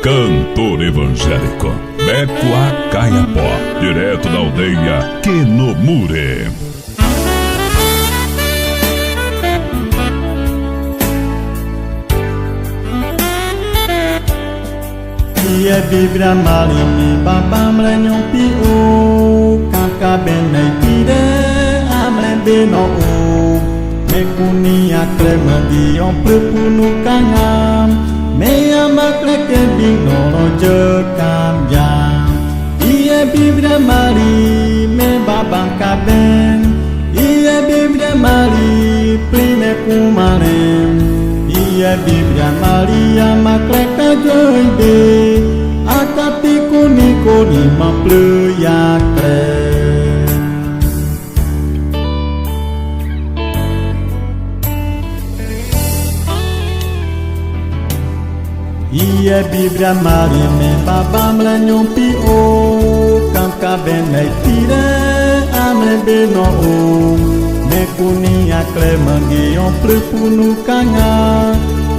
Cantor evangélico Beco Acaiapó, direto da aldeia Quenomure. Ia vibra malimi baba mlenyo pi o kaka benai pide amlen beno o mekuni akrema di on prepunu kangam me amakle ke bino roje kam jam. Ia vibra mali me baba kaben ia vibra mali prime kumaren. Ia vibra Maria makleka joide akati kuniko ni maple yakre. Ia vibra Maria me baba mlenyo pi o kanka ben me tire amre beno o mekuni akle mangi on prepunu kanga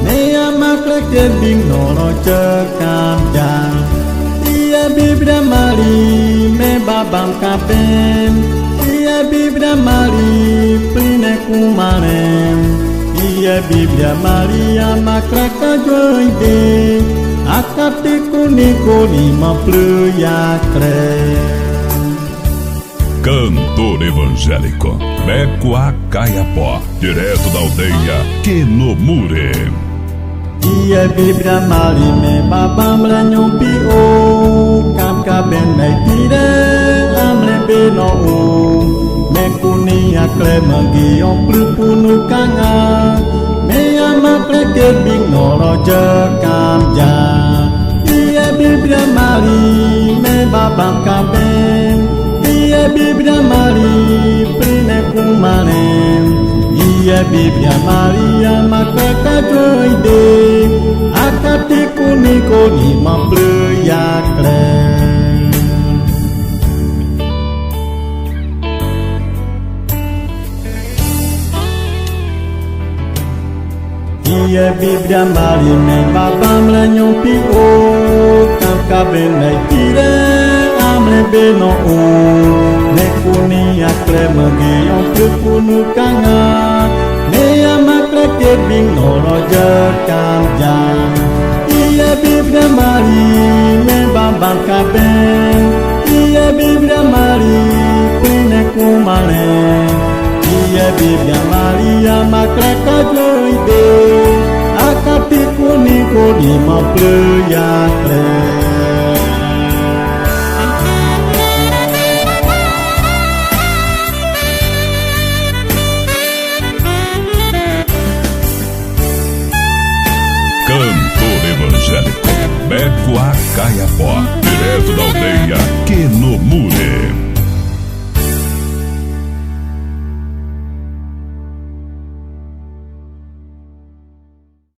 me amakle ke bing no cekam jang. Ia vibra Mari me babam kapen ia vibra Mari prine kumaren. Ia vibra Mari amakle ka joide akati kuniko ni maple yakre. Cantor evangélico Beco Acaiapó, direto da aldeia Quenomure. Ia vibra mali me babam mlenyo pi o kamka ben me tire amle beno o mekuni akle mangi on prepunu kanga me amakle ke bing no roje kam jang. Ia vibra mali me babam kaben ia vibra mali prine kumanen. Ia vibra Maria makleka joide akati kuniko ni maple yakre. Ia vibra Maria me babam mlenyo pi o kamka benai tire amle beno o mekuni akle magi on prepunu kanga me amakle ke bing no roje kam jang. Ia vibra Mari me babam kaben ia vibra Mari prine kumaren. Ia vibra Maria makleka joide akati kuniko ni maple yakre. Cantor evangélico Beco Acaiapó, direto da aldeia Quenomure.